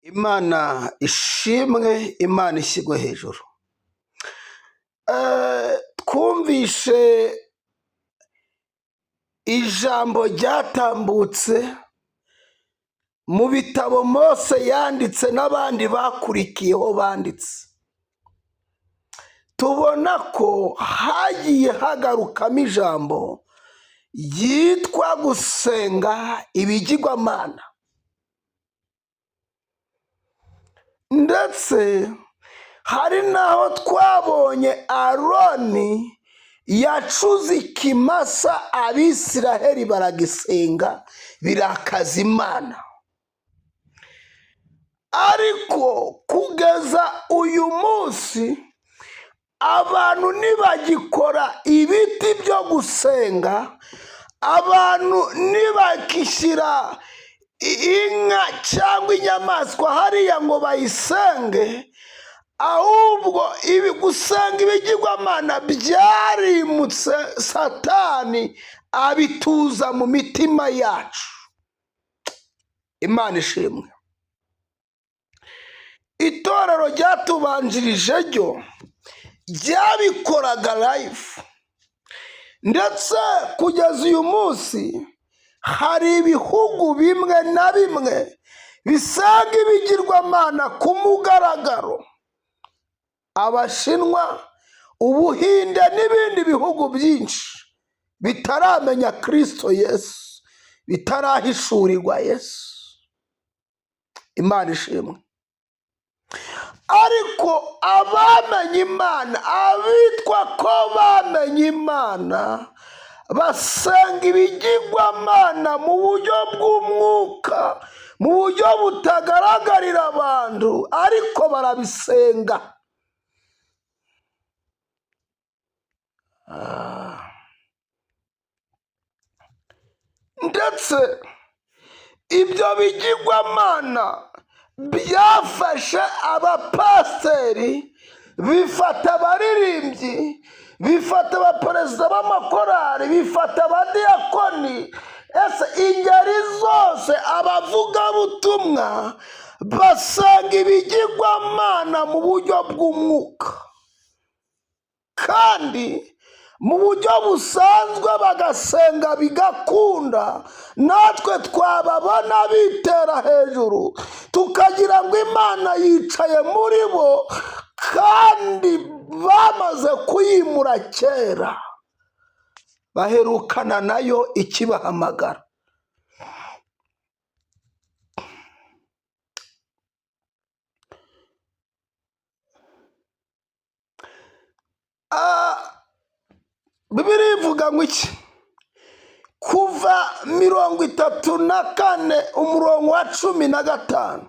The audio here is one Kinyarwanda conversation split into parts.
Imana ishimwe, Imana ishyirwe hejuru. Twumvishe ijambo ryatambutse mu bitabo Mose yanditse n'abandi bakurikiyeho banditse. Tubona ko hagiye hagarukamo ijambo ryitwa gusenga ibigirwamana, ndetse hari n'aho twabonye Aroni yacuze ikimasa Abisiraheli baragisenga birakaza Imana. Ariko kugeza uyu munsi abantu ntibagikora ibiti byo gusenga, abantu ntibakishyira inka cyangwa inyamaswa hariya ngo bayisenge, ahubwo ibi gusenga ibigirwamana byarimutse Satani abituza mu mitima yacu. Imana ishimwe. Itorero ryatubanjirije ryo ryabikoraga live, ndetse kugeza uyu munsi hari ibihugu bimwe na bimwe bisenga ibigirwamana ku mugaragaro. Abashinwa, Ubuhinde n'ibindi bihugu byinshi bitaramenya Kristo Yesu, bitarahishurirwa Yesu. Imana ishimwe. Ariko abamenye Imana, abitwa ko bamenye Imana, basenga ibigirwamana mu buryo bw'umwuka, mu buryo butagaragarira abantu, ariko barabisenga. Ndetse ibyo bigirwamana byafashe abapasiteri, bifata abaririmbyi, bifata abaperezida b'amakorari, bifata abadiyakoni, ese ingeri zose, abavugabutumwa basenga ibigirwamana mu buryo bw'umwuka, kandi mu buryo busanzwe bagasenga bigakunda. Natwe twababona bitera hejuru tukagira ngo Imana yicaye muri bo, kandi bamaze kuyimura kera, baherukana nayo ikibahamagara. Bibiliya ivuga ngo iki? Kuva 34 umurongo wa 15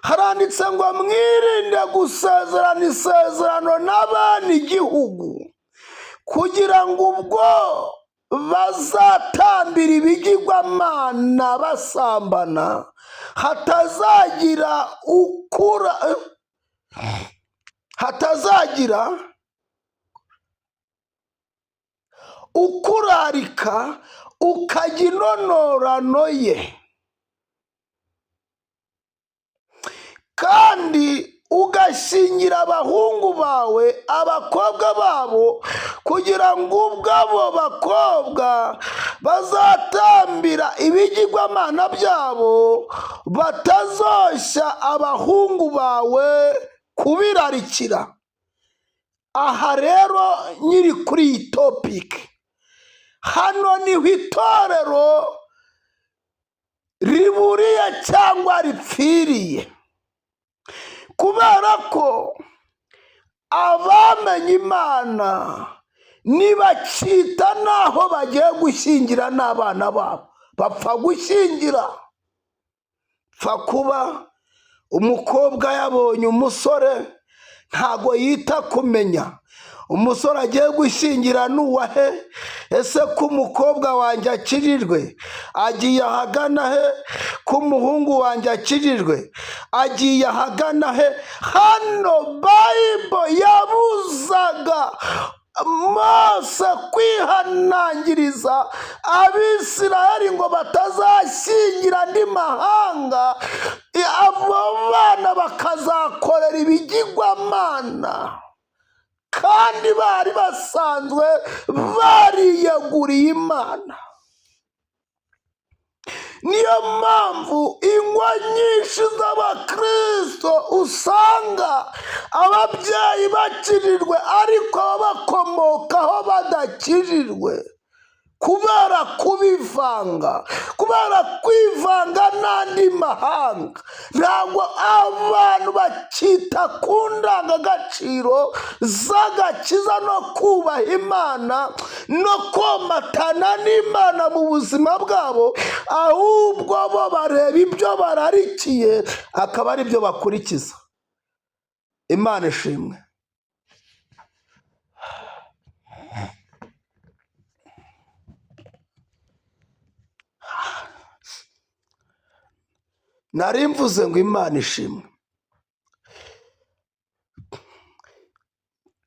haranditse ngo mwirinde gusezerana isezerano n'abana igihugu, kugira ngo ubwo bazatambira ibigirwamana basambana hatazagira ukurarika ukajya inonorano ye, kandi ugashyingira abahungu bawe abakobwa babo, kugira ngo ubwo abo bakobwa bazatambira ibigirwamana byabo batazoshya abahungu bawe kubirarikira. Aha rero nyiri kuri iyi topiki, hano niho itorero riburiye cyangwa ripfiriye, kubera ko abamenye Imana ntibacita n'aho bagiye gushyingira n'abana babo, bapfa gushyingira. Pfa kuba umukobwa yabonye umusore, ntago yita kumenya umusore agiye gushyingira n'uwahe, ese ko umukobwa wanjye akirijwe agiye ahagana he, ko umuhungu wanjye akirijwe agiye ahagana he. Hano Bible yabuzaga Mose kwihanangiriza Abisiraheli ngo batazashyingira andi mahanga. Abo abana bakazakorera ibigirwamana kandi bari basanzwe bariyeguriye Imana. Niyo mpamvu ingo nyinshi z'abakristo usanga ababyeyi bakirirwe ariko ababakomokaho badakirirwe kubera kubivanga, kubera kwivanga n'andi mahanga. Ntabwo abantu bakita ku ndangagaciro z'agakiza no kubaha Imana no komatana n'Imana mu buzima bwabo, ahubwo bo bareba ibyo bararikiye akaba ari byo bakurikiza. Imana ishimwe. Nari mvuze ngo Imana ishimwe.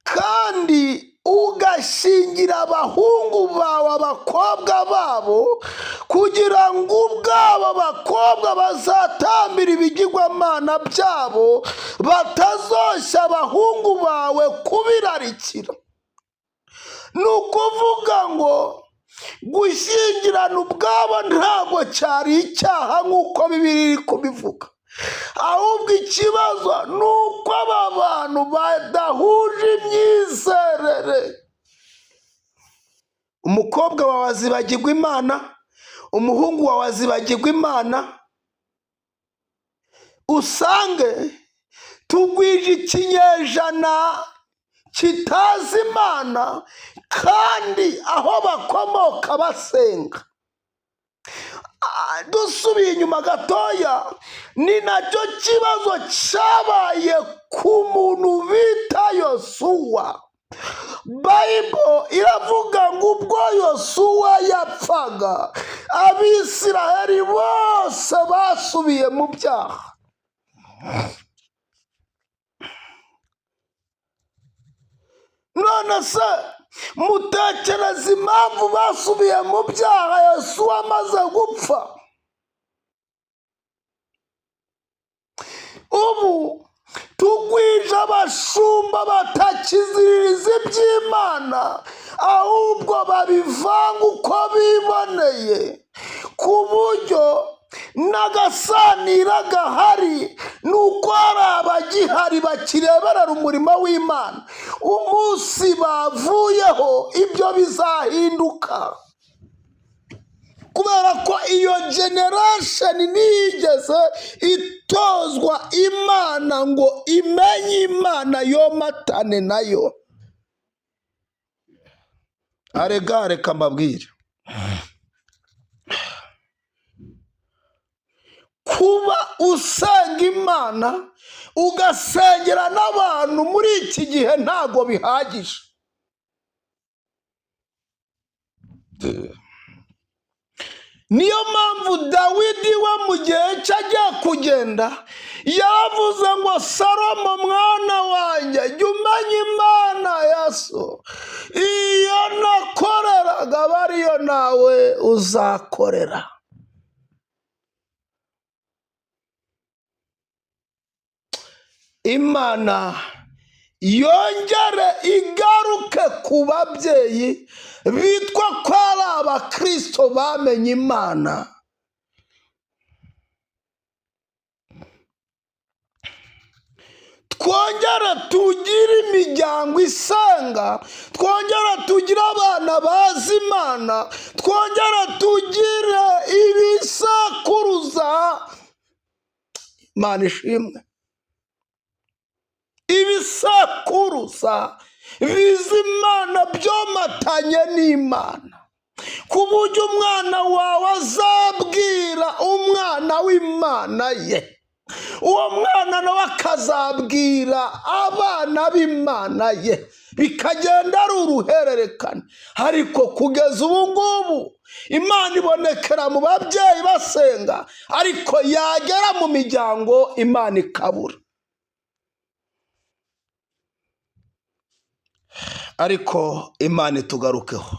Kandi ugashingira abahungu bawe abakobwa babo kugira ngo ubwabo abakobwa bazatambira ibigirwamana byabo batazoshya abahungu bawe kubirarikira. Ni ukuvuga ngo gushyingirana ubwabo ntabwo cyari icyaha nk'uko Bibiliya iri kubivuga, ahubwo ikibazo ni uko aba bantu badahuje imyizerere. Umukobwa wawe azibagirwa Imana, umuhungu wawe azibagirwa Imana. Usange tugwije ikinyejana kitazi Imana kandi aho bakomoka basenga. Dusubiye inyuma gatoya, ni nacyo kibazo cyabaye ku muntu bita Yosuwa. Bayibolo iravuga ngo ubwo Yosuwa yapfaga Abisiraheli bose basubiye mu byaha. None se mutekereza impamvu basubiye mu byaha Yosuwa amaze gupfa? Ubu tugwije abashumba batakiziririza iby'Imana, ahubwo babivanga uko biboneye, ku buryo n'agasanira gahari ni uko hari abagihari bakireberera umurimo w'Imana. Umunsi bavuyeho ibyo bizahinduka, kubera ko iyo generation ntiyigeze itozwa Imana ngo imenye Imana yomatane nayo. Arega reka mbabwire, kuba usenga Imana ugasengera n'abantu muri iki gihe ntago bihagije. Niyo mpamvu Dawidi we mu gihe cye agiye kugenda yavuze ngo Salomo mwana wanjye jya umenya Imana ya so, iyo nakoreraga aba ariyo nawe uzakorera. Imana yongere igaruke ku babyeyi bitwa ko ari abakristo bamenye Imana. Twongere tugire imiryango isenga, twongere tugire abana bazi Imana, twongere tugire ibisekuruza. Imana ishimwe. Ibisekuruza bizi Imana byomatanye n'Imana, ku buryo umwana wawe azabwira umwana w'Imana ye, uwo mwana nawe akazabwira abana b'Imana ye, bikagenda ari uruhererekane. Ariko kugeza ubu ngubu Imana ibonekera mu babyeyi basenga, ariko yagera mu miryango Imana ikabura. Ariko Imana itugarukeho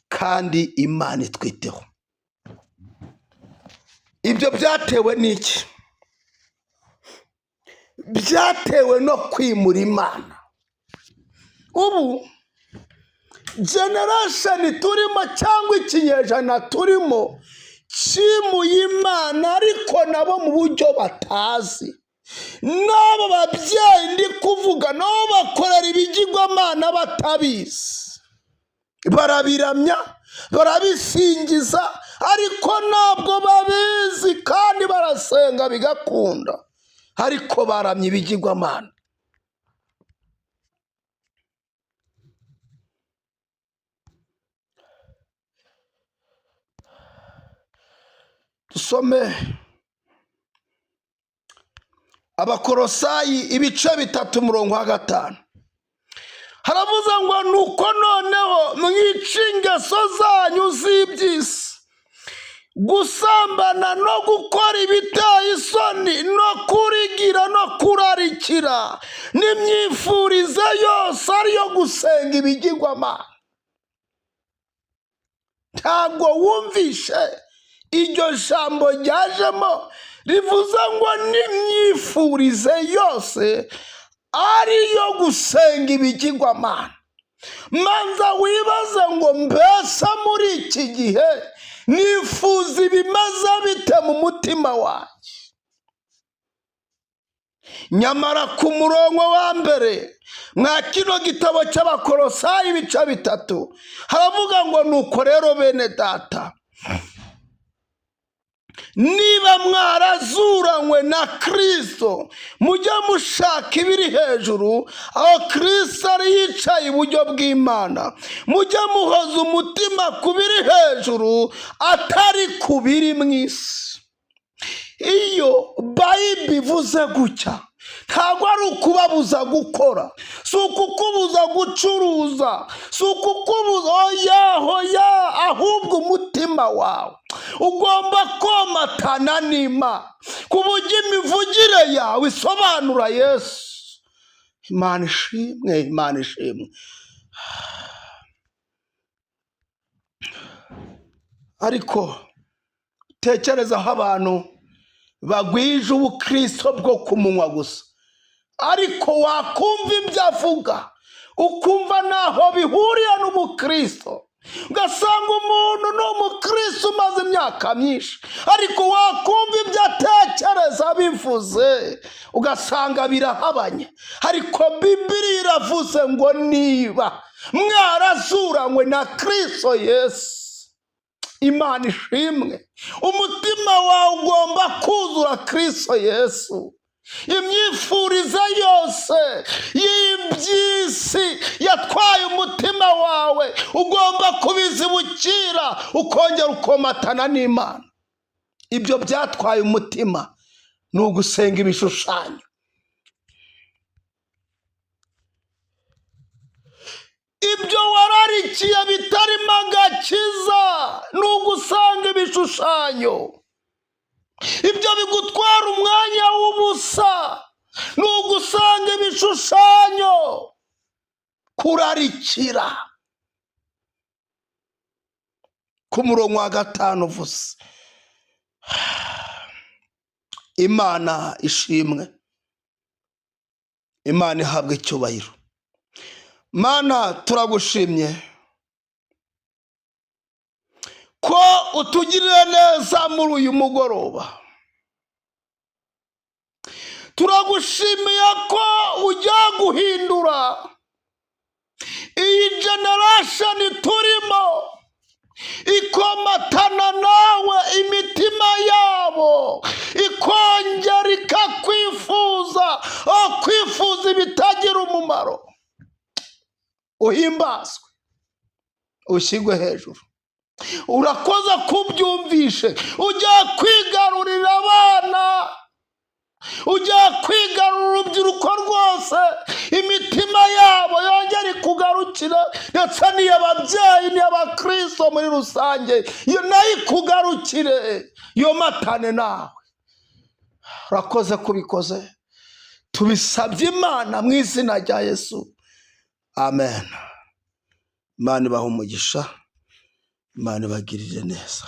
kandi Imana itwiteho. Ibyo byatewe n'iki? byatewe no kwimura Imana. Ubu generation turimo cyangwa ikinyejana turimo kimuye Imana, ariko nabo mu buryo batazi. N'abo babyeyi ndi kuvuga nabo bakorera ibigirwamana batabizi, barabiramya barabisingiza, ariko ntabwo babizi, kandi barasenga bigakunda, ariko baramya ibigirwamana. Dusome Abakolosayi ibice 3:5. Haravuze ngo nuko noneho mwica ingeso zanyu z'iby'isi, gusambana no gukora ibiteye isoni no kurigira no kurarikira n'imyifurize yose ariyo gusenga ibigirwamana. Ntabwo wumvishe iryo jambo ryajemo rivuze ngo n'imyifurize yose ariyo gusenga ibigirwamana? Manza wibaze ngo mbese muri iki gihe nifuza ibimaze bite mu mutima wanjye? Nyamara ku murongo wa mbere mwa kino gitabo cy'Abakolosayi ibice 3 haravuga ngo nuko rero bene data, niba mwarazuranywe na Kristo, mujye mushaka ibiri hejuru, aho Kristo ari yicaye iburyo bw'Imana. Mujye muhoza umutima ku biri hejuru, atari ku biri mu isi. Iyo Bayibuli ivuze gutya, ntabwo ari ukubabuza gukora, si ukukubuza gucuruza, si ukukubuza oya, ahubwo umutima wawe ugomba komatana n'Imana, ku buryo imivugire yawe isobanura Yesu. Imana ishimwe, Imana ishimwe. Ariko tekereza aho abantu bagwije ubukristo bwo kumunwa gusa, ariko wakumva ibyo avuga ukumva naho bihuriye n'ubukristo. Ugasanga umuntu ni umukristo umaze imyaka myinshi, ariko wakumva ibyo atekereza bivuze ugasanga birahabanye. Ariko Bibiliya iravuze ngo niba mwarazuranywe na Kristo Yesu, Imana ishimwe, umutima wawe ugomba kuzura Kristo Yesu. Imyifurize yose y'iby'isi yatwaye umutima wawe ugomba kubizibukira, ukongera ukomatana n'Imana. Ibyo byatwaye umutima ni ugusenga ibishushanyo. Ibyo wararikiye bitarimo agakiza ni ugusanga ibishushanyo. Ibyo bigutwara umwanya w'ubusa ni ugusanga ibishushanyo, kurarikira. Ku murongo wa 5 uvuze, Imana ishimwe, Imana ihabwe icyubahiro. Mana, turagushimye ko utugirira neza muri uyu mugoroba. Turagushimiye ko ujya guhindura iyi generation turimo, ikomatana nawe imitima yabo, ikongera ikakwifuza, kwifuza ibitagira umumaro. Uhimbazwe, ushyirwe hejuru. Urakoze kubyumvishe, ujya kwigarurira abana, ujya kwigarurira urubyiruko rwose, imitima yabo yongera ikugarukira, ndetse n'iy'ababyeyi n'iy'abakristo muri rusange, iyo nayo ikugarukire, yomatane nawe. Urakoze kubikoze, tubisabye Imana mu izina rya Yesu, amen. Imana ibahe umugisha, Imana ibagirire neza.